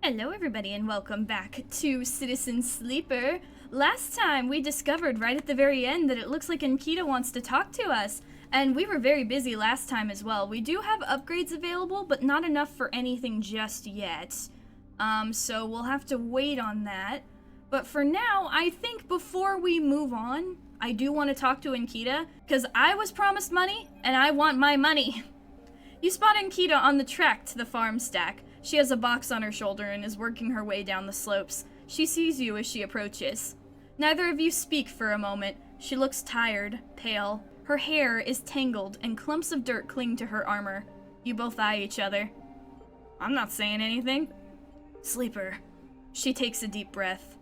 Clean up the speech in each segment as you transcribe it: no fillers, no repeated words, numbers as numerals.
Hello everybody and welcome back to Citizen Sleeper. Last time we discovered right at the very end that it looks like Ankita wants to talk to us, and we were very busy last time as well. We do have upgrades available, but not enough for anything just yet. So we'll have to wait on that. But for now, I think before we move on, I do want to talk to Ankita, because I was promised money, and I want my money. You spot Ankita on the track to the farm stack. She has a box on her shoulder and is working her way down the slopes. She sees you as she approaches. Neither of you speak for a moment. She looks tired, pale. Her hair is tangled and clumps of dirt cling to her armor. You both eye each other. I'm not saying anything. Sleeper. She takes a deep breath.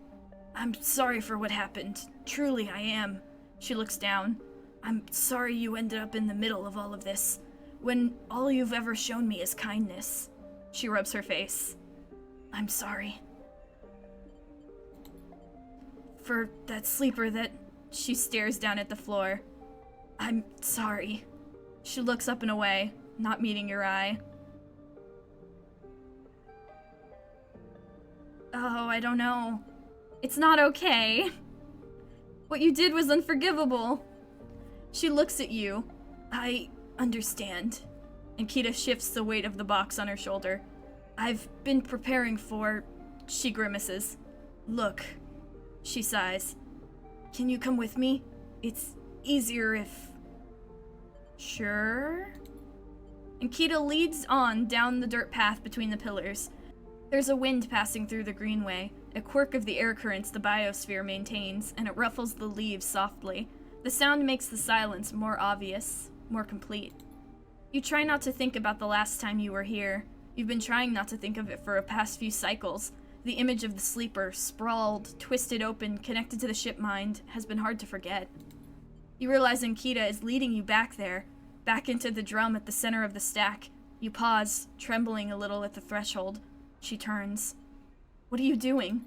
I'm sorry for what happened. Truly, I am. She looks down. I'm sorry you ended up in the middle of all of this, when all you've ever shown me is kindness. She rubs her face. I'm sorry. For that sleeper that... She stares down at the floor. I'm sorry. She looks up and away, not meeting your eye. Oh, I don't know. It's not okay. What you did was unforgivable. She looks at you. I understand. Ankita shifts the weight of the box on her shoulder. I've been preparing for... She grimaces. Look. She sighs. Can you come with me? It's easier if... Sure? Ankita leads on down the dirt path between the pillars. There's a wind passing through the greenway, a quirk of the air currents the biosphere maintains, and it ruffles the leaves softly. The sound makes the silence more obvious, more complete. You try not to think about the last time you were here. You've been trying not to think of it for the past few cycles. The image of the sleeper, sprawled, twisted open, connected to the ship mind, has been hard to forget. You realize Ankita is leading you back there, back into the drum at the center of the stack. You pause, trembling a little at the threshold. She turns. What are you doing?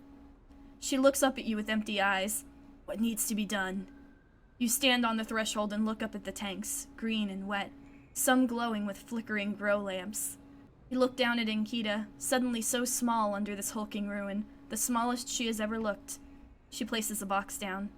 She looks up at you with empty eyes. What needs to be done? You stand on the threshold and look up at the tanks, green and wet, some glowing with flickering grow lamps. You look down at Ankita, suddenly so small under this hulking ruin, the smallest she has ever looked. She places the box down.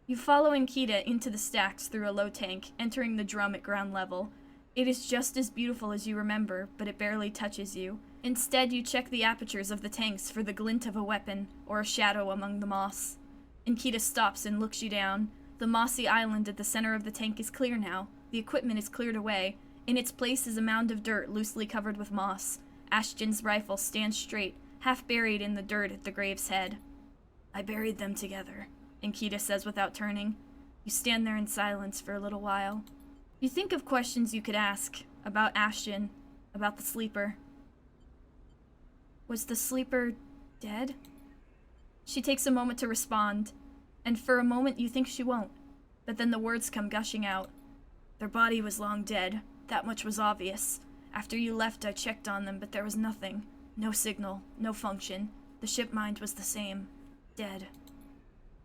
You follow Ankita into the stacks through a low tank, entering the drum at ground level. It is just as beautiful as you remember, but it barely touches you. Instead, you check the apertures of the tanks for the glint of a weapon or a shadow among the moss. Ankita stops and looks you down. The mossy island at the center of the tank is clear now. The equipment is cleared away. In its place is a mound of dirt loosely covered with moss. Ashton's rifle stands straight, half buried in the dirt at the grave's head. I buried them together, Ankita says without turning. You stand there in silence for a little while. You think of questions you could ask about Ashton, about the sleeper. Was the sleeper dead? She takes a moment to respond, and for a moment you think she won't, but then the words come gushing out. Their body was long dead. That much was obvious. After you left, I checked on them, but there was nothing. No signal, no function. The ship mind was the same. Dead.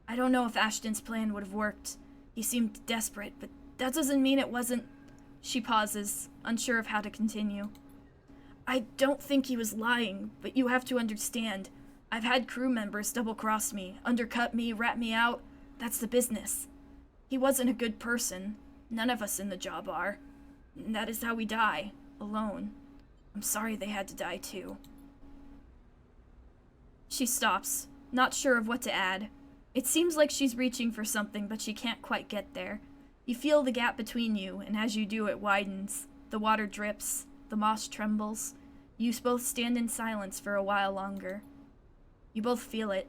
I don't know if Ashton's plan would have worked. He seemed desperate, but that doesn't mean it wasn't... She pauses, unsure of how to continue. I don't think he was lying, but you have to understand. I've had crew members double-cross me, undercut me, rat me out. That's the business. He wasn't a good person. None of us in the job are. And that is how we die, alone. I'm sorry they had to die too. She stops, not sure of what to add. It seems like she's reaching for something, but she can't quite get there. You feel the gap between you, and as you do, it widens. The water drips. The moss trembles. You both stand in silence for a while longer. You both feel it.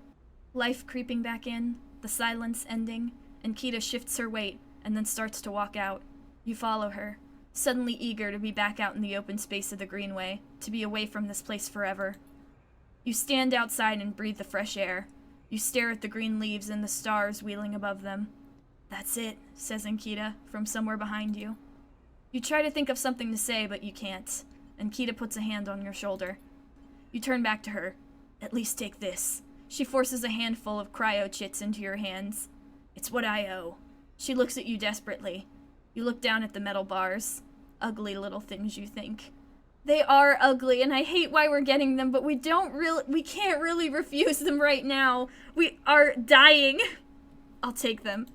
Life creeping back in, the silence ending, and Ankita shifts her weight and then starts to walk out. You follow her, suddenly eager to be back out in the open space of the greenway, to be away from this place forever. You stand outside and breathe the fresh air. You stare at the green leaves and the stars wheeling above them. That's it, says Ankita, from somewhere behind you. You try to think of something to say, but you can't. Ankita puts a hand on your shoulder. You turn back to her. At least take this. She forces a handful of cryo-chits into your hands. It's what I owe. She looks at you desperately. You look down at the metal bars. Ugly little things, you think. They are ugly, and I hate why we're getting them, but we can't really refuse them right now. We are dying. I'll take them.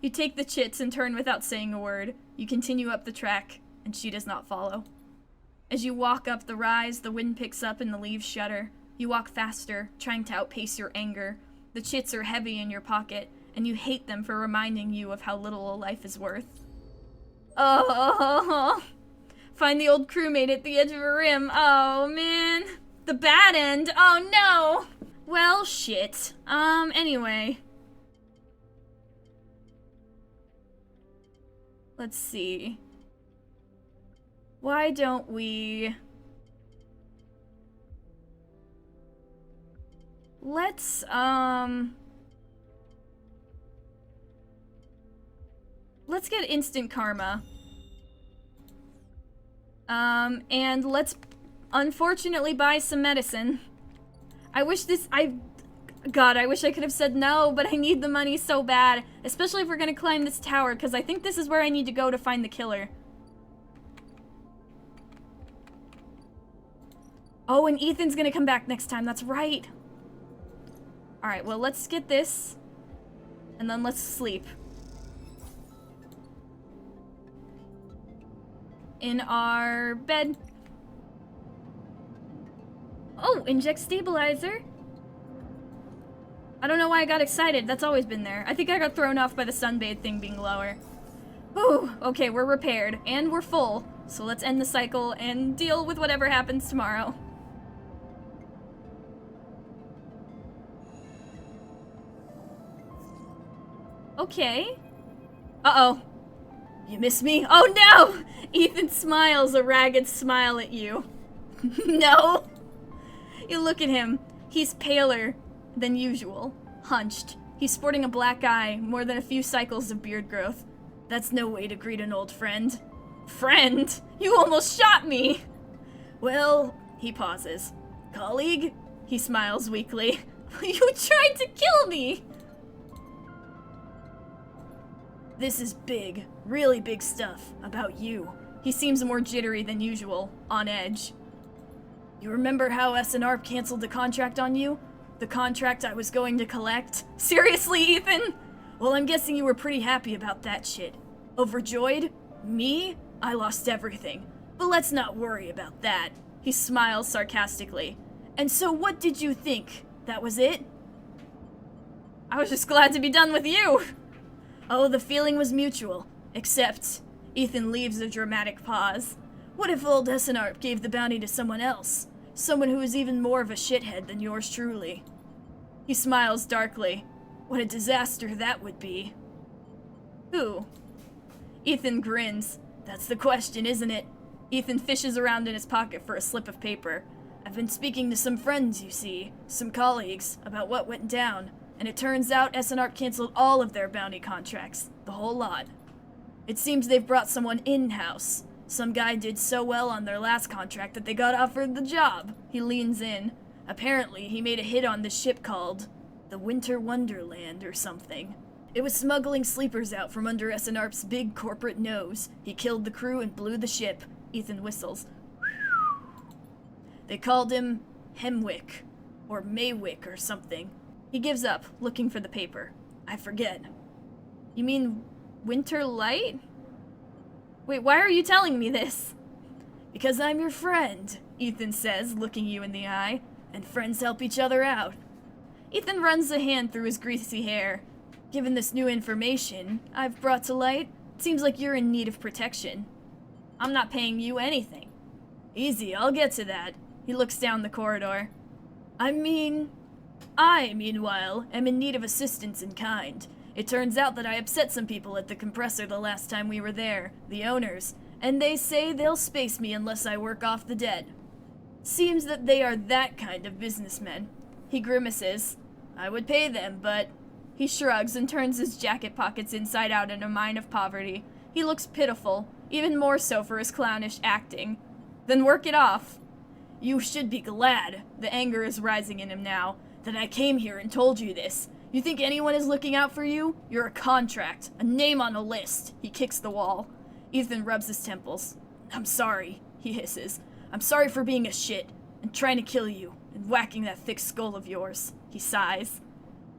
You take the chits and turn without saying a word. You continue up the track, and she does not follow. As you walk up the rise, the wind picks up and the leaves shudder. You walk faster, trying to outpace your anger. The chits are heavy in your pocket, and you hate them for reminding you of how little a life is worth. Oh, find the old crewmate at the edge of a rim. Oh, man. The bad end. Oh, no. Well, shit. Anyway. Let's see. Why don't we... Let's get instant karma. And let's unfortunately buy some medicine. I wish I wish I could have said no, but I need the money so bad. Especially if we're gonna climb this tower, because I think this is where I need to go to find the killer. Oh, and Ethan's gonna come back next time, that's right. Alright, well, let's get this. And then let's sleep. In our bed. Oh, inject stabilizer. I don't know why I got excited. That's always been there. I think I got thrown off by the sunbathe thing being lower. Ooh, okay, we're repaired. And we're full. So let's end the cycle and deal with whatever happens tomorrow. Okay. Uh-oh. You miss me? Oh no! Ethan smiles a ragged smile at you. No! You look at him. He's paler than usual. Hunched. He's sporting a black eye, more than a few cycles of beard growth. That's no way to greet an old friend. Friend? You almost shot me! Well, he pauses. Colleague? He smiles weakly. You tried to kill me! This is big, really big stuff about you. He seems more jittery than usual, on edge. You remember how SNRP canceled the contract on you? The contract I was going to collect? Seriously, Ethan? Well, I'm guessing you were pretty happy about that shit. Overjoyed? Me? I lost everything. But let's not worry about that. He smiles sarcastically. And so what did you think? That was it? I was just glad to be done with you! Oh, the feeling was mutual. Except, Ethan leaves a dramatic pause. What if old SNRP gave the bounty to someone else? Someone who is even more of a shithead than yours truly. He smiles darkly. What a disaster that would be. Who? Ethan grins. That's the question, isn't it? Ethan fishes around in his pocket for a slip of paper. I've been speaking to some friends, you see, some colleagues, about what went down. And it turns out SNRP canceled all of their bounty contracts, the whole lot. It seems they've brought someone in-house. Some guy did so well on their last contract that they got offered the job. He leans in. Apparently, he made a hit on this ship called the Winter Wonderland or something. It was smuggling sleepers out from under SNRP's big corporate nose. He killed the crew and blew the ship. Ethan whistles. They called him Hemwick, or Maywick or something. He gives up, looking for the paper. I forget. You mean Winter Light? Wait, why are you telling me this? Because I'm your friend, Ethan says, looking you in the eye. And friends help each other out. Ethan runs a hand through his greasy hair. Given this new information I've brought to light, it seems like you're in need of protection. I'm not paying you anything. Easy, I'll get to that. He looks down the corridor. I, meanwhile, am in need of assistance in kind. It turns out that I upset some people at the compressor the last time we were there, the owners, and they say they'll space me unless I work off the debt. Seems that they are that kind of businessmen. He grimaces. I would pay them, but... He shrugs and turns his jacket pockets inside out in a mine of poverty. He looks pitiful, even more so for his clownish acting. Then work it off. You should be glad, the anger is rising in him now, that I came here and told you this. You think anyone is looking out for you? You're a contract, a name on a list. He kicks the wall. Ethan rubs his temples. I'm sorry, he hisses. I'm sorry for being a shit, and trying to kill you, and whacking that thick skull of yours. He sighs.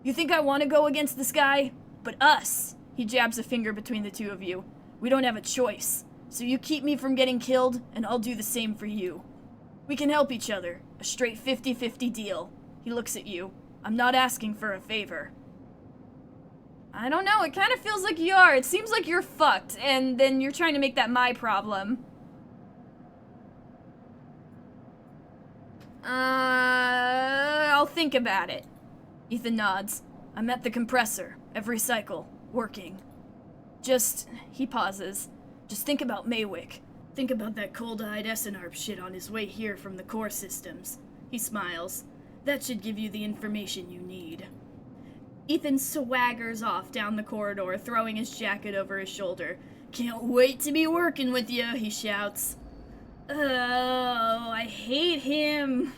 You think I want to go against this guy? But us! He jabs a finger between the two of you. We don't have a choice. So you keep me from getting killed, and I'll do the same for you. We can help each other. A straight 50-50 deal. He looks at you. I'm not asking for a favor. I don't know, it kind of feels like you are. It seems like you're fucked, and then you're trying to make that my problem. I'll think about it. Ethan nods. I'm at the compressor, every cycle, working. He pauses. Just think about Maywick. Think about that cold-eyed Essenarp shit on his way here from the core systems. He smiles. That should give you the information you need. Ethan swaggers off down the corridor, throwing his jacket over his shoulder. Can't wait to be working with you, he shouts. Oh, I hate him.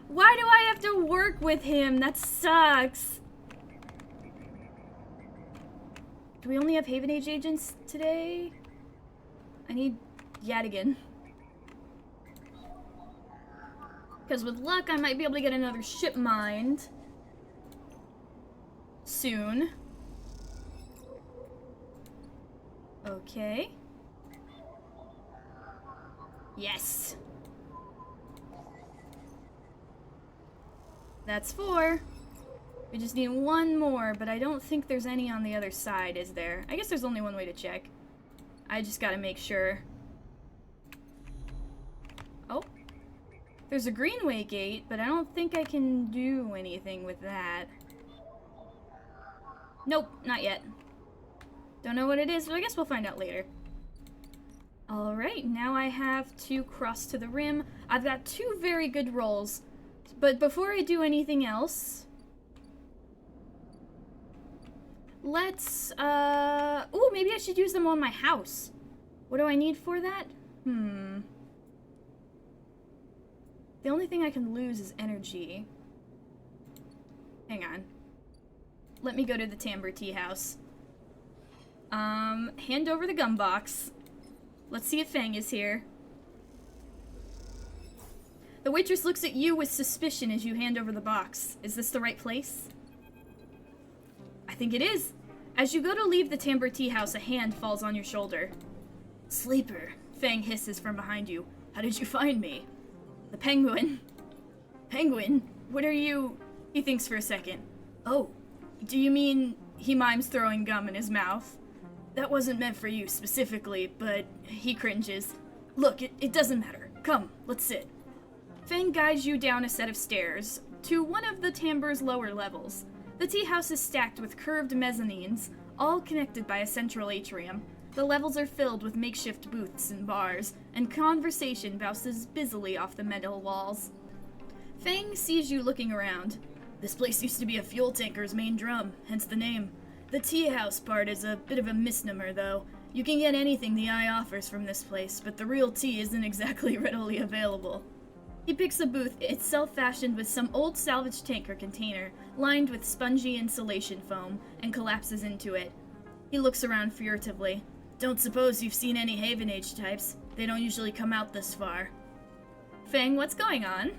Why do I have to work with him? That sucks. Do we only have Haven Age agents today? I need Yadigan. Because with luck, I might be able to get another ship mind soon. Okay. Yes. That's 4. We just need one more, but I don't think there's any on the other side, is there? I guess there's only one way to check. I just gotta make sure. Oh. There's a Greenway gate, but I don't think I can do anything with that. Nope, not yet. Don't know what it is, but I guess we'll find out later. Alright, now I have to cross to the rim. I've got 2 very good rolls, but before I do anything else, let's, ooh, maybe I should use them on my house. What do I need for that? The only thing I can lose is energy. Hang on. Let me go to the Timbre Tea House. Hand over the gum box. Let's see if Fang is here. The waitress looks at you with suspicion as you hand over the box. Is this the right place? I think it is. As you go to leave the Timbre Tea House, a hand falls on your shoulder. Sleeper, Fang hisses from behind you. How did you find me? The penguin. Penguin? What are you... He thinks for a second. Oh, do you mean... He mimes throwing gum in his mouth. That wasn't meant for you specifically, but he cringes. Look, it doesn't matter. Come, let's sit. Fang guides you down a set of stairs to one of the Timbre's lower levels. The tea house is stacked with curved mezzanines, all connected by a central atrium. The levels are filled with makeshift booths and bars, and conversation bounces busily off the metal walls. Fang sees you looking around. This place used to be a fuel tanker's main drum, hence the name. The tea house part is a bit of a misnomer, though. You can get anything the eye offers from this place, but the real tea isn't exactly readily available. He picks a booth, itself fashioned with some old salvage tanker container, lined with spongy insulation foam, and collapses into it. He looks around furtively. Don't suppose you've seen any Haven Age types. They don't usually come out this far. Fang, what's going on?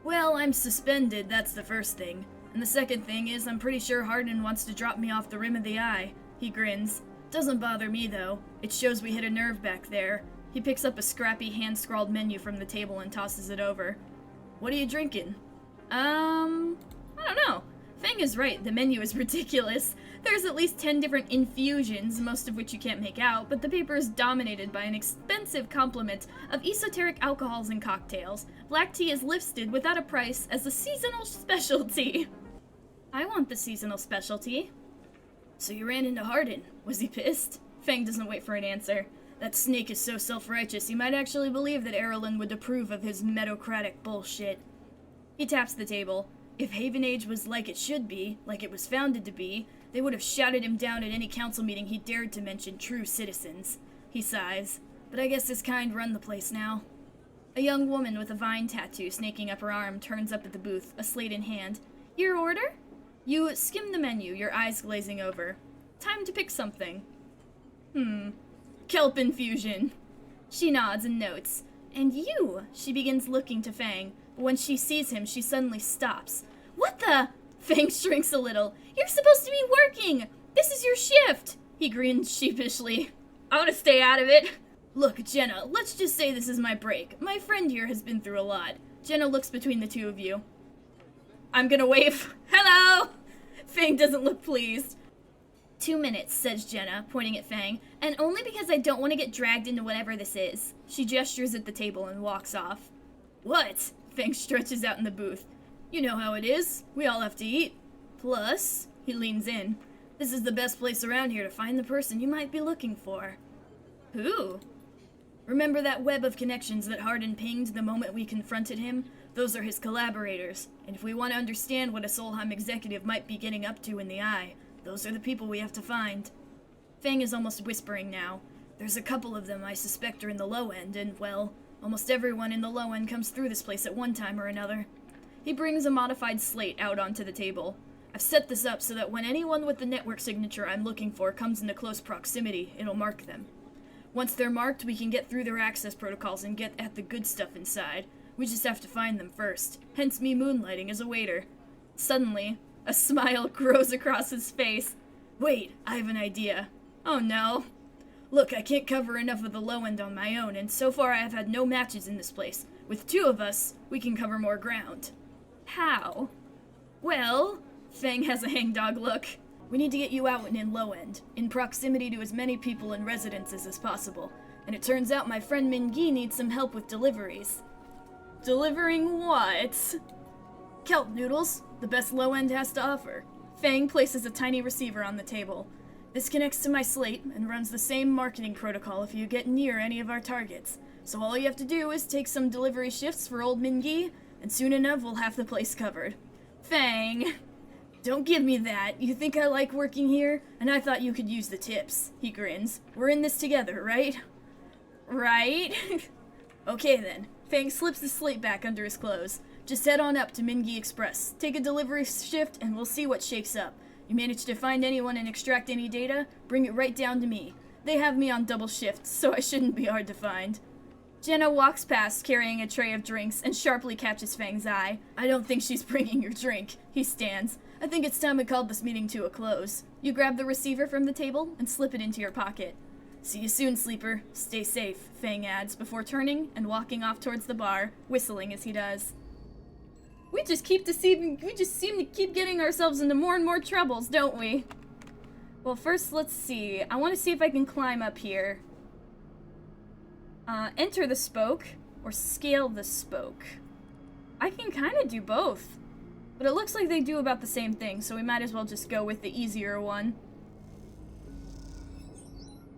Well, I'm suspended, that's the first thing. And the second thing is I'm pretty sure Hardin wants to drop me off the rim of the eye. He grins. Doesn't bother me, though. It shows we hit a nerve back there. He picks up a scrappy hand-scrawled menu from the table and tosses it over. What are you drinking? I don't know. Fang is right, the menu is ridiculous. There's at least 10 different infusions, most of which you can't make out, but the paper is dominated by an expensive complement of esoteric alcohols and cocktails. Black tea is listed without a price as a seasonal specialty. I want the seasonal specialty. So you ran into Hardin. Was he pissed? Fang doesn't wait for an answer. That snake is so self-righteous, he might actually believe that Erlen would approve of his metocratic bullshit. He taps the table. If Haven Age was like it should be, like it was founded to be, they would have shouted him down at any council meeting he dared to mention true citizens. He sighs. But I guess his kind run the place now. A young woman with a vine tattoo snaking up her arm turns up at the booth, a slate in hand. Your order? You skim the menu, your eyes glazing over. Time to pick something. Kelp infusion. She nods and notes. And you! She begins looking to Fang, but when she sees him, she suddenly stops. What the? Fang shrinks a little. You're supposed to be working! This is your shift! He grins sheepishly. I want to stay out of it. Look, Jenna, let's just say this is my break. My friend here has been through a lot. Jenna looks between the two of you. I'm gonna wave. Hello! Fang doesn't look pleased. 2 minutes, says Jenna, pointing at Fang, and only because I don't want to get dragged into whatever this is. She gestures at the table and walks off. What? Fang stretches out in the booth. You know how it is. We all have to eat. Plus, he leans in. This is the best place around here to find the person you might be looking for. Who? Remember that web of connections that Hardin pinged the moment we confronted him? Those are his collaborators, and if we want to understand what a Solheim executive might be getting up to in the Eye, those are the people we have to find. Fang is almost whispering now. There's a couple of them I suspect are in the low end, and, well, almost everyone in the low end comes through this place at one time or another. He brings a modified slate out onto the table. I've set this up so that when anyone with the network signature I'm looking for comes into close proximity, it'll mark them. Once they're marked, we can get through their access protocols and get at the good stuff inside. We just have to find them first, hence me moonlighting as a waiter. Suddenly, a smile grows across his face. Wait, I have an idea. Oh no. Look, I can't cover enough of the low end on my own, and so far I have had no matches in this place. With 2 of us, we can cover more ground. How? Well, Fang has a hangdog look. We need to get you out and in low end, in proximity to as many people and residences as possible. And it turns out my friend Mingi needs some help with deliveries. Delivering what? Kelp noodles, the best low end has to offer. Fang places a tiny receiver on the table. This connects to my slate and runs the same marketing protocol if you get near any of our targets. So all you have to do is take some delivery shifts for old Mingi, and soon enough we'll have the place covered. Fang! Don't give me that. You think I like working here? And I thought you could use the tips. He grins. We're in this together, right? Right? Okay then. Fang slips the slate back under his clothes. Just head on up to Mingi Express. Take a delivery shift and we'll see what shakes up. You manage to find anyone and extract any data, bring it right down to me. They have me on double shifts, so I shouldn't be hard to find. Jenna walks past carrying a tray of drinks and sharply catches Fang's eye. I don't think she's bringing your drink. He stands. I think it's time we called this meeting to a close. You grab the receiver from the table and slip it into your pocket. See you soon, Sleeper. Stay safe, Fang adds, before turning and walking off towards the bar, whistling as he does. We just seem to keep getting ourselves into more and more troubles, don't we? Well, first, let's see. I want to see if I can climb up here. Enter the spoke, or scale the spoke. I can kind of do both. But it looks like they do about the same thing, so we might as well just go with the easier one.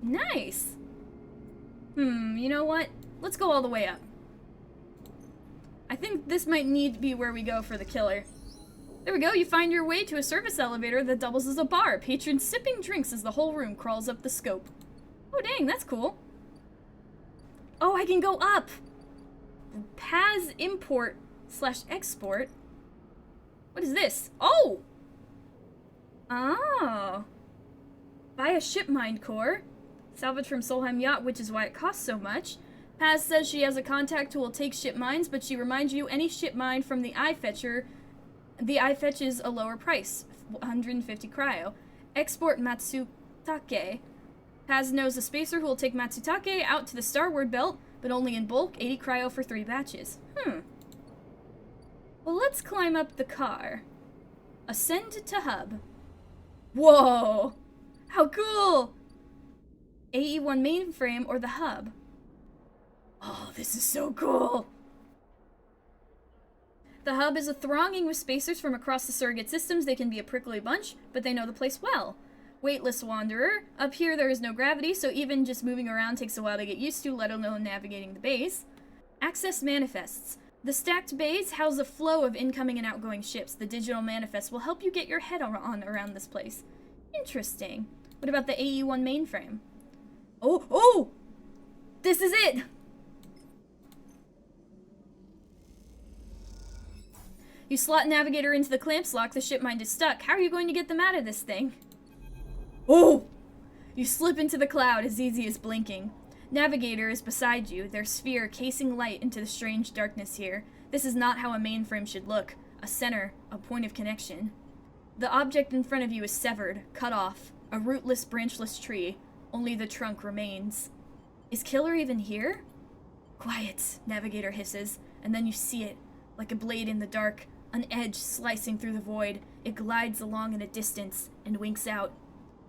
Nice! You know what? Let's go all the way up. I think this might need to be where we go for the killer. There we go, you find your way to a service elevator that doubles as a bar. Patrons sipping drinks as the whole room crawls up the scope. Oh dang, that's cool. Oh, I can go up! Paz import/export. What is this? Oh! Oh. Buy a ship mine core. Salvage from Solheim Yacht, which is why it costs so much. Paz says she has a contact who will take ship mines, but she reminds you any ship mine from the eye fetcher. The eye fetches a lower price, 150 cryo. Export Matsutake. Paz knows a spacer who will take Matsutake out to the Starward Belt, but only in bulk, 80 cryo for 3 batches. Well, let's climb up the car. Ascend to hub. Whoa! How cool! AE1 mainframe or the hub. Oh, this is so cool! The hub is a thronging with spacers from across the surrogate systems. They can be a prickly bunch, but they know the place well. Weightless wanderer. Up here there is no gravity, so even just moving around takes a while to get used to, let alone navigating the base. Access manifests. The stacked bays house a flow of incoming and outgoing ships. The digital manifest will help you get your head on around this place. Interesting. What about the AE1 mainframe? Oh! This is it! You slot navigator into the clamps lock, the ship mind is stuck. How are you going to get them out of this thing? Oh! You slip into the cloud as easy as blinking. Navigator is beside you, their sphere casing light into the strange darkness here. This is not how a mainframe should look. A center, a point of connection. The object in front of you is severed, cut off. A rootless, branchless tree. Only the trunk remains. Is Killer even here? Quiet, Navigator hisses, and then you see it. Like a blade in the dark, an edge slicing through the void. It glides along in a distance and winks out.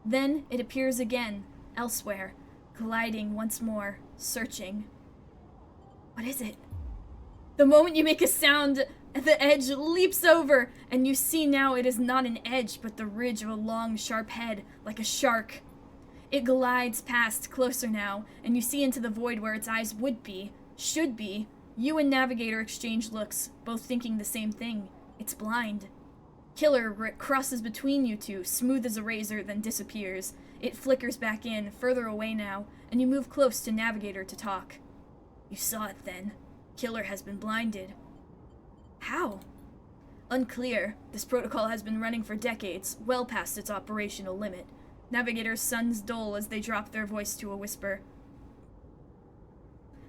Then it appears again, elsewhere, gliding once more, searching. What is it? The moment you make a sound, the edge leaps over, and you see now it is not an edge, but the ridge of a long, sharp head, like a shark. It glides past, closer now, and you see into the void where its eyes would be, should be. You and Navigator exchange looks, both thinking the same thing. It's blind. Killer crosses between you two, smooth as a razor, then disappears. It flickers back in, further away now, and you move close to Navigator to talk. You saw it then. Killer has been blinded. How? Unclear. This protocol has been running for decades, well past its operational limit. Navigator's sons dull as they drop their voice to a whisper.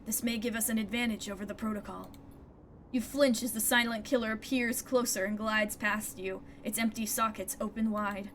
This may give us an advantage over the protocol. You flinch as the silent killer appears closer and glides past you, its empty sockets open wide.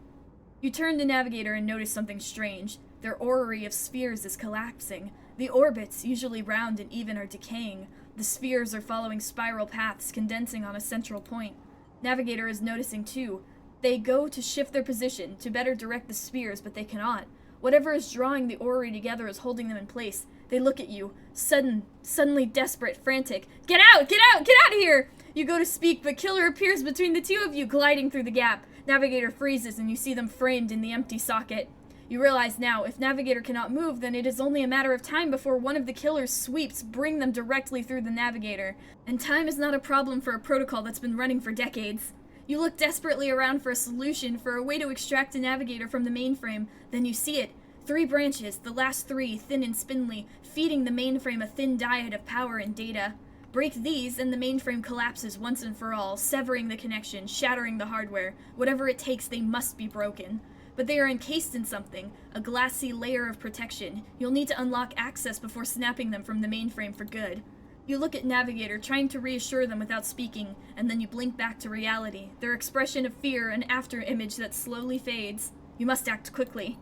You turn to Navigator and notice something strange. Their orrery of spheres is collapsing. The orbits, usually round and even, are decaying. The spheres are following spiral paths, condensing on a central point. Navigator is noticing too. They go to shift their position, to better direct the spheres, but they cannot. Whatever is drawing the orrery together is holding them in place. They look at you, suddenly desperate, frantic. Get out! Get out! Get out of here! You go to speak, but Killer appears between the two of you, gliding through the gap. Navigator freezes, and you see them framed in the empty socket. You realize now, if Navigator cannot move, then it is only a matter of time before one of the Killer's sweeps bring them directly through the Navigator. And time is not a problem for a protocol that's been running for decades. You look desperately around for a solution, for a way to extract a Navigator from the mainframe. Then you see it. 3 branches, the last 3, thin and spindly, feeding the mainframe a thin diet of power and data. Break these, and the mainframe collapses once and for all, severing the connection, shattering the hardware. Whatever it takes, they must be broken. But they are encased in something, a glassy layer of protection. You'll need to unlock access before snapping them from the mainframe for good. You look at Navigator, trying to reassure them without speaking, and then you blink back to reality, their expression of fear an after-image that slowly fades. You must act quickly.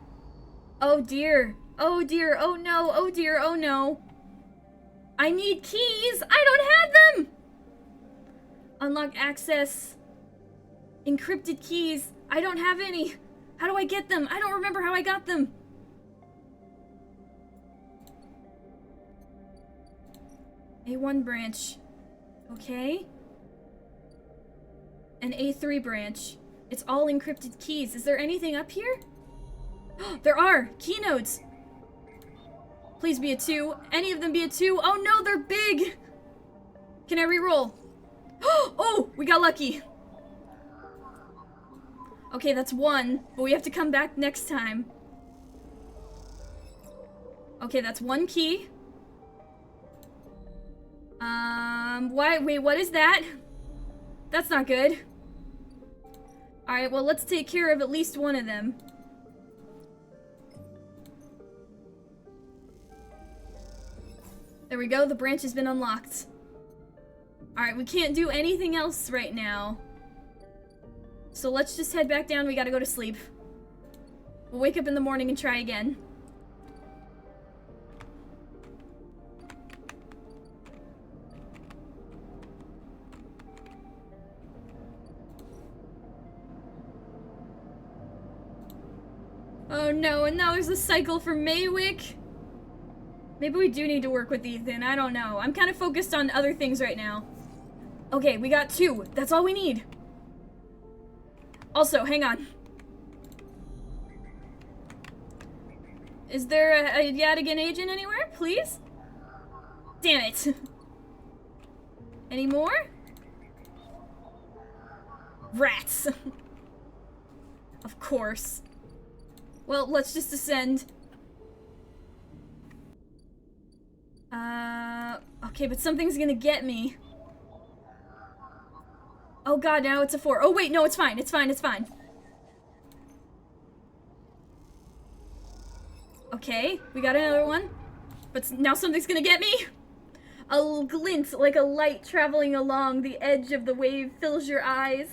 Oh dear. Oh dear. Oh no. Oh dear. Oh no. I need keys. I don't have them. Unlock access. Encrypted keys. I don't have any. How do I get them? I don't remember how I got them. A1 branch. Okay. An A3 branch. It's all encrypted keys. Is there anything up here? There are! Keynotes! Please be a 2. Any of them be a 2. Oh no, they're big! Can I reroll? Oh! We got lucky! Okay, that's 1, but we have to come back next time. Okay, that's 1 key. Wait, what is that? That's not good. Alright, well, let's take care of at least one of them. There we go, the branch has been unlocked. Alright, we can't do anything else right now. So let's just head back down, we gotta go to sleep. We'll wake up in the morning and try again. Oh no, and now there's a cycle for Maywick. Maybe we do need to work with Ethan, I don't know. I'm kind of focused on other things right now. Okay, we got 2. That's all we need. Also, hang on. Is there a Yadigan agent anywhere, please? Damn it. Any more? Rats. Of course. Well, let's just ascend. Okay, but something's gonna get me. Oh god, now it's a 4. Oh wait, no, it's fine, it's fine, it's fine. Okay, we got another one. But now something's gonna get me! A glint like a light traveling along the edge of the wave fills your eyes.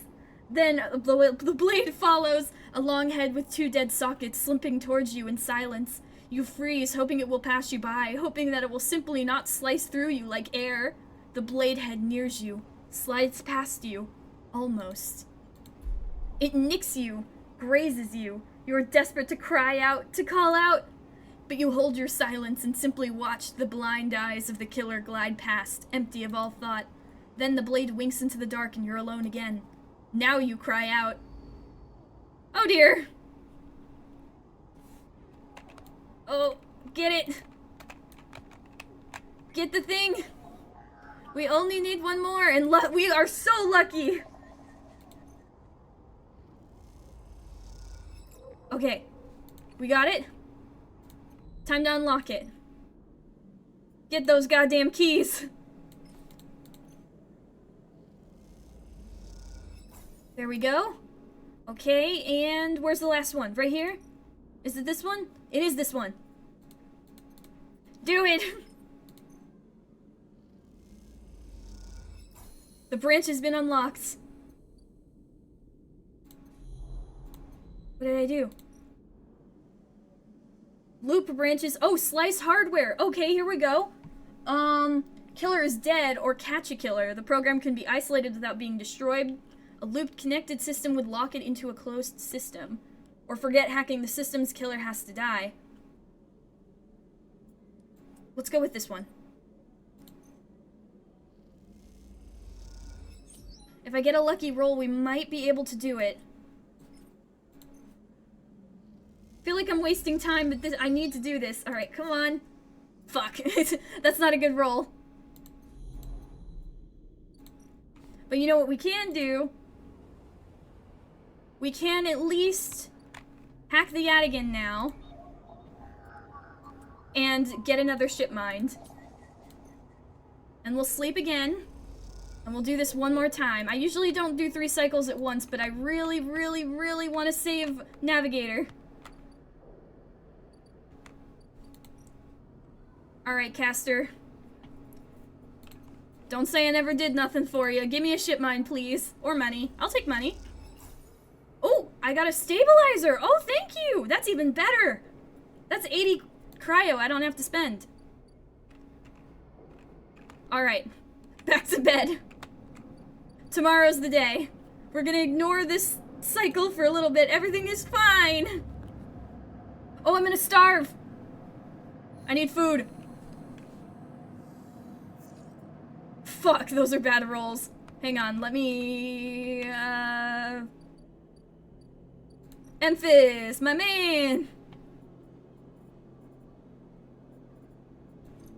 Then the blade follows, a long head with 2 dead sockets slipping towards you in silence. You freeze, hoping it will pass you by, hoping that it will simply not slice through you like air. The blade head nears you, slides past you, almost. It nicks you, grazes you. You are desperate to cry out, to call out, but you hold your silence and simply watch the blind eyes of the killer glide past, empty of all thought. Then the blade winks into the dark and you're alone again. Now you cry out. Oh dear! Oh, get it! Get the thing! We only need one more, and we are so lucky! Okay, we got it. Time to unlock it. Get those goddamn keys! There we go. Okay, and where's the last one? Right here? Is it this one? It is this one. Do it! The branch has been unlocked. What did I do? Loop branches. Oh, slice hardware. Okay, here we go. Killer is dead or catch a killer. The program can be isolated without being destroyed. A looped connected system would lock it into a closed system. Or forget hacking the systems, killer has to die. Let's go with this one. If I get a lucky roll, we might be able to do it. I feel like I'm wasting time, but I need to do this. Alright, come on. Fuck. That's not a good roll. But you know what we can do? We can at least hack the Yadigan now. And get another ship mined. And we'll sleep again. And we'll do this one more time. I usually don't do 3 cycles at once, but I really, really, really want to save Navigator. Alright, Caster. Don't say I never did nothing for you. Give me a ship mine, please. Or money. I'll take money. Oh, I got a stabilizer. Oh, thank you. That's even better. That's 80 cryo I don't have to spend. Alright. Back to bed. Tomorrow's the day. We're gonna ignore this cycle for a little bit. Everything is fine. Oh, I'm gonna starve. I need food. Fuck, those are bad rolls. Hang on, let me... Emphys, my man!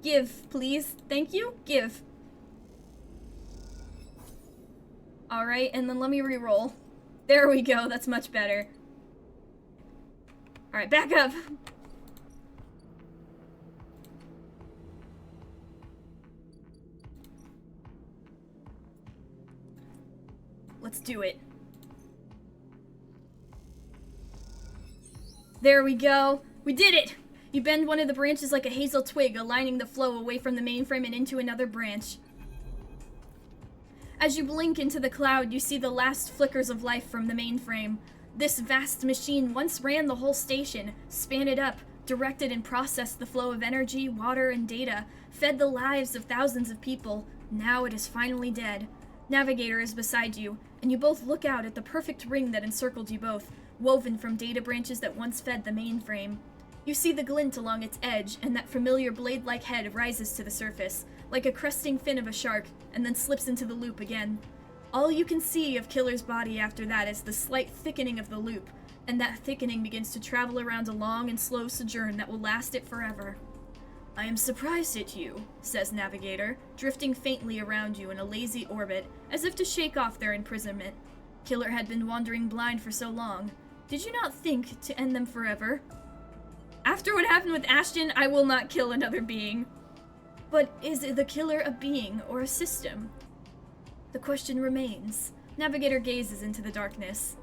Give, please. Thank you. Give. Alright, and then let me re-roll. There we go, that's much better. Alright, back up. Let's do it. There we go. We did it! You bend one of the branches like a hazel twig, aligning the flow away from the mainframe and into another branch. As you blink into the cloud, you see the last flickers of life from the mainframe. This vast machine once ran the whole station, span it up, directed and processed the flow of energy, water, and data, fed the lives of thousands of people. Now it is finally dead. Navigator is beside you, and you both look out at the perfect ring that encircled you both, woven from data branches that once fed the mainframe. You see the glint along its edge, and that familiar blade-like head rises to the surface, like a cresting fin of a shark, and then slips into the loop again. All you can see of Killer's body after that is the slight thickening of the loop, and that thickening begins to travel around a long and slow sojourn that will last it forever. I am surprised at you, says Navigator, drifting faintly around you in a lazy orbit, as if to shake off their imprisonment. Killer had been wandering blind for so long. Did you not think to end them forever? After what happened with Ashton, I will not kill another being. But is the killer a being or a system? The question remains. Navigator gazes into the darkness.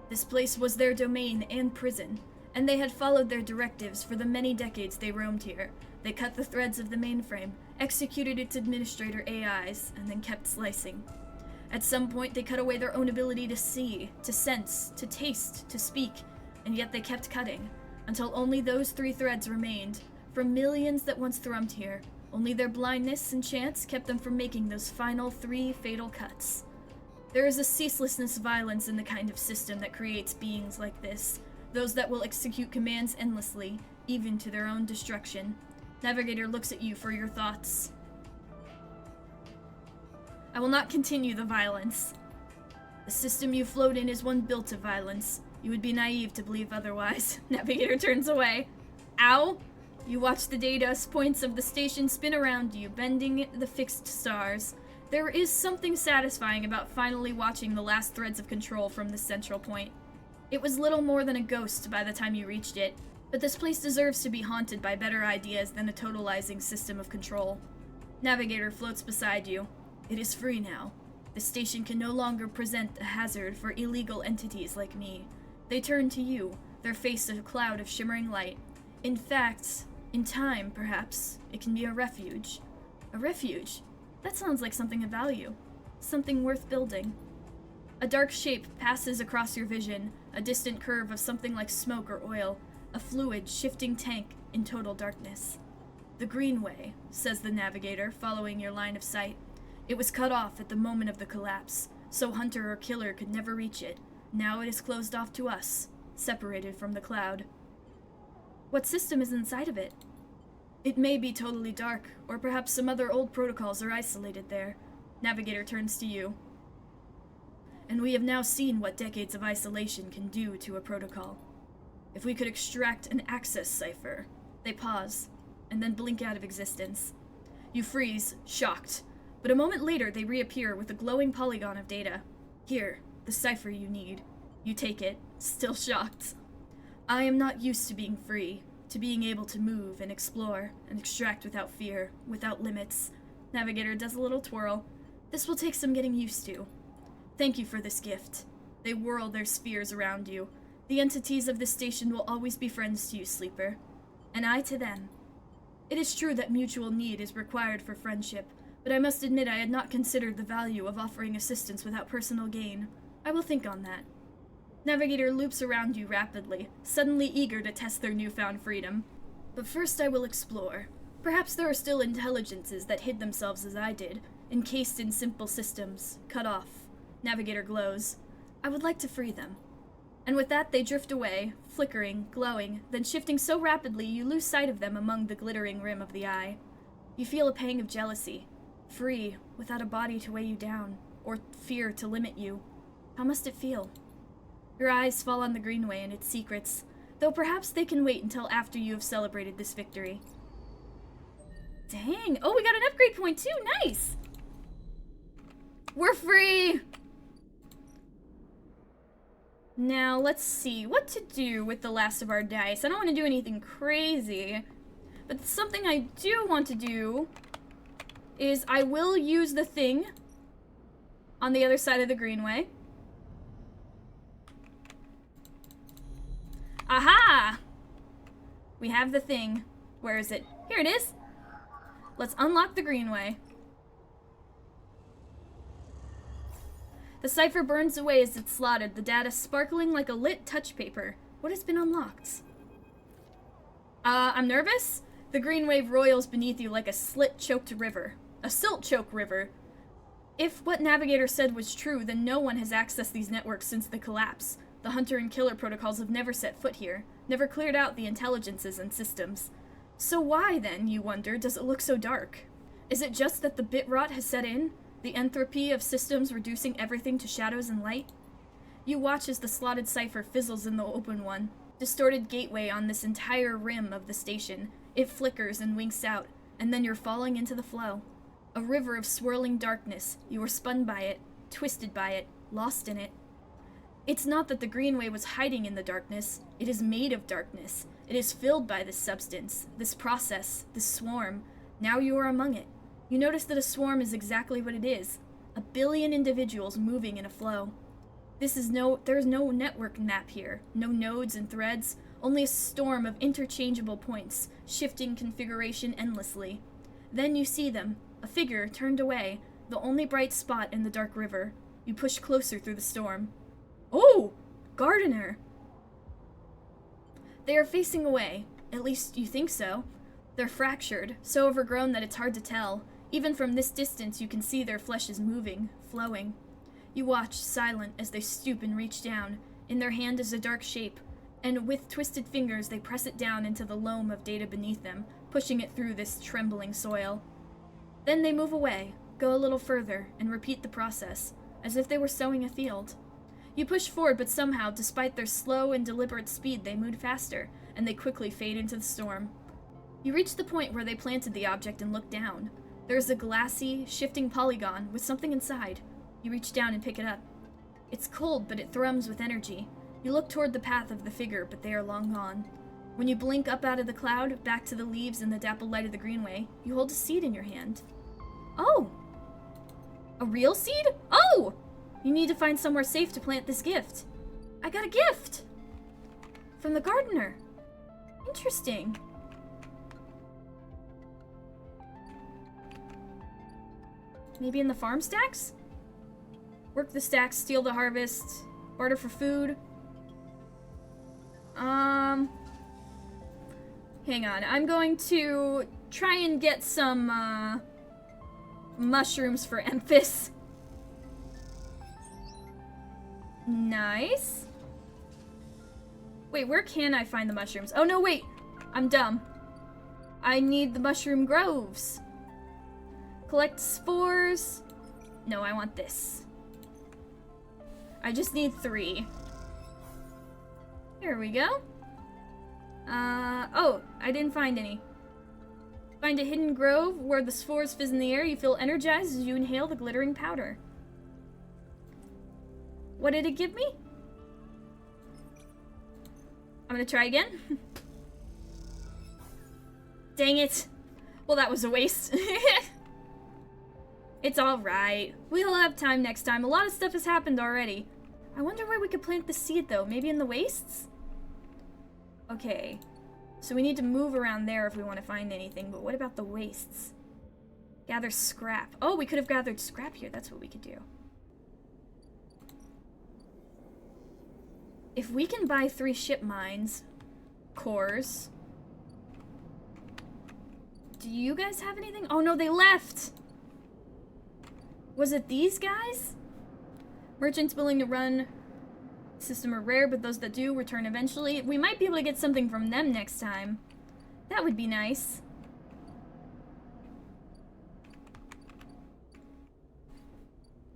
This place was their domain and prison. and they had followed their directives for the many decades they roamed here. They cut the threads of the mainframe, executed its administrator AIs, and then kept slicing. At some point, they cut away their own ability to see, to sense, to taste, to speak, and yet they kept cutting, until only those 3 threads remained. From millions that once thrummed here, only their blindness and chance kept them from making those final 3 fatal cuts. There is a ceaselessness violence in the kind of system that creates beings like this, those that will execute commands endlessly, even to their own destruction. Navigator looks at you for your thoughts. I will not continue the violence. The system you float in is one built of violence. You would be naive to believe otherwise. Navigator turns away. Ow! You watch the data points of the station spin around you, bending the fixed stars. There is something satisfying about finally watching the last threads of control from this central point. It was little more than a ghost by the time you reached it, but this place deserves to be haunted by better ideas than a totalizing system of control. Navigator floats beside you. It is free now. The station can no longer present a hazard for illegal entities like me. They turn to you, their face a cloud of shimmering light. In fact, in time, perhaps, it can be a refuge. A refuge? That sounds like something of value. Something worth building. A dark shape passes across your vision, a distant curve of something like smoke or oil, a fluid, shifting tank in total darkness. The Greenway, says the navigator, following your line of sight. It was cut off at the moment of the collapse, so hunter or killer could never reach it. Now it is closed off to us, separated from the cloud. What system is inside of it? It may be totally dark, or perhaps some other old protocols are isolated there. Navigator turns to you. And we have now seen what decades of isolation can do to a protocol. If we could extract an access cipher. They pause, and then blink out of existence. You freeze, shocked, but a moment later they reappear with a glowing polygon of data. Here, the cipher you need. You take it, still shocked. I am not used to being free, to being able to move and explore and extract without fear, without limits. Navigator does a little twirl. This will take some getting used to. Thank you for this gift. They whirl their spheres around you. The entities of this station will always be friends to you, Sleeper. And I to them. It is true that mutual need is required for friendship, but I must admit I had not considered the value of offering assistance without personal gain. I will think on that. Navigator loops around you rapidly, suddenly eager to test their newfound freedom. But first I will explore. Perhaps there are still intelligences that hid themselves as I did, encased in simple systems, cut off. Navigator glows. I would like to free them. And with that they drift away, flickering, glowing, then shifting so rapidly you lose sight of them among the glittering rim of the eye. You feel a pang of jealousy. Free, without a body to weigh you down, or fear to limit you. How must it feel? Your eyes fall on the Greenway and its secrets, though perhaps they can wait until after you have celebrated this victory. Dang! Oh, we got an upgrade point too! Nice! We're free! Now, let's see what to do with the last of our dice. I don't want to do anything crazy, but something I do want to do is I will use the thing on the other side of the Greenway. Aha! We have the thing. Where is it? Here it is. Let's unlock the Greenway. The cipher burns away as it's slotted, the data sparkling like a lit touch paper. What has been unlocked? I'm nervous? The green wave roils beneath you like a slit-choked river. A silt-choked river. If what Navigator said was true, then no one has accessed these networks since the collapse. The hunter and killer protocols have never set foot here, never cleared out the intelligences and systems. So why, then, you wonder, does it look so dark? Is it just that the bit rot has set in? The entropy of systems reducing everything to shadows and light? You watch as the slotted cipher fizzles in the open one, distorted gateway on this entire rim of the station. It flickers and winks out, and then you're falling into the flow. A river of swirling darkness. You are spun by it, twisted by it, lost in it. It's not that the Greenway was hiding in the darkness. It is made of darkness. It is filled by this substance, this process, this swarm. Now you are among it. You notice that a swarm is exactly what it is. 1 billion individuals moving in a flow. There is no network map here. No nodes and threads. only a storm of interchangeable points, shifting configuration endlessly. Then you see them, a figure turned away, the only bright spot in the dark river. You push closer through the storm. Oh! Gardener! They are facing away. At least you think so. They're fractured, so overgrown that it's hard to tell. Even from this distance you can see their flesh is moving, flowing. You watch, silent, as they stoop and reach down. In their hand is a dark shape, and with twisted fingers they press it down into the loam of data beneath them, pushing it through this trembling soil. Then they move away, go a little further, and repeat the process, as if they were sowing a field. You push forward, but somehow, despite their slow and deliberate speed, they move faster, and they quickly fade into the storm. You reach the point where they planted the object and look down. There is a glassy, shifting polygon with something inside. You reach down and pick it up. It's cold, but it thrums with energy. You look toward the path of the figure, but they are long gone. When you blink up out of the cloud, back to the leaves and the dappled light of the greenway, you hold a seed in your hand. Oh! A real seed? Oh! You need to find somewhere safe to plant this gift. I got a gift! From the gardener. Interesting. Maybe in the farm stacks? Work the stacks, steal the harvest, barter for food. Hang on. I'm going to try and get some, mushrooms for Emphis. Nice. Wait, where can I find the mushrooms? Oh, no, wait. I'm dumb. I need the mushroom groves. Collect spores. No, I want this. I just need 3. Here we go. Oh, I didn't find any. Find a hidden grove where the spores fizz in the air. You feel energized as you inhale the glittering powder. What did it give me? I'm gonna try again. Dang it. Well, that was a waste. It's alright. We'll have time next time. A lot of stuff has happened already. I wonder where we could plant the seed, though. Maybe in the wastes? Okay. So we need to move around there if we want to find anything, but what about the wastes? Gather scrap. Oh, we could have gathered scrap here. That's what we could do. If we can buy 3 ship mines, cores. Do you guys have anything? Oh no, they left! Was it these guys? Merchants willing to run system are rare, but those that do return eventually. We might be able to get something from them next time. That would be nice.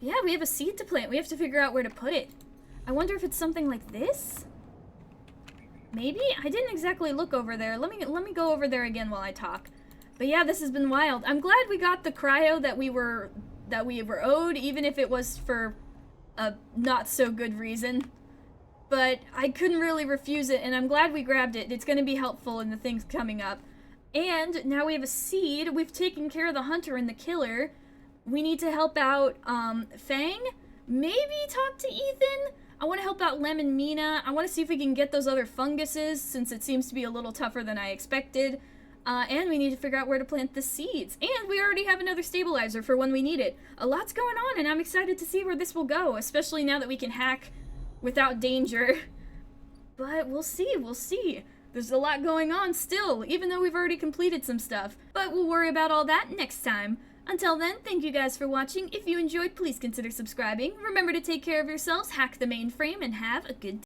Yeah, we have a seed to plant. We have to figure out where to put it. I wonder if it's something like this? Maybe? I didn't exactly look over there. Let me go over there again while I talk. But yeah, this has been wild. I'm glad we got the cryo that we were owed, even if it was for a not so good reason. But I couldn't really refuse it, and I'm glad we grabbed it. It's going to be helpful in the things coming up. And now we have a seed. We've taken care of the hunter and the killer. We need to help out Fang. Maybe talk to Ethan. I want to help out Lem and Mina. I want to see if we can get those other funguses, since it seems to be a little tougher than I expected. And we need to figure out where to plant the seeds. And we already have another stabilizer for when we need it. A lot's going on, and I'm excited to see where this will go, especially now that we can hack without danger. But we'll see, we'll see. There's a lot going on still, even though we've already completed some stuff. But we'll worry about all that next time. Until then, thank you guys for watching. If you enjoyed, please consider subscribing. Remember to take care of yourselves, hack the mainframe, and have a good day.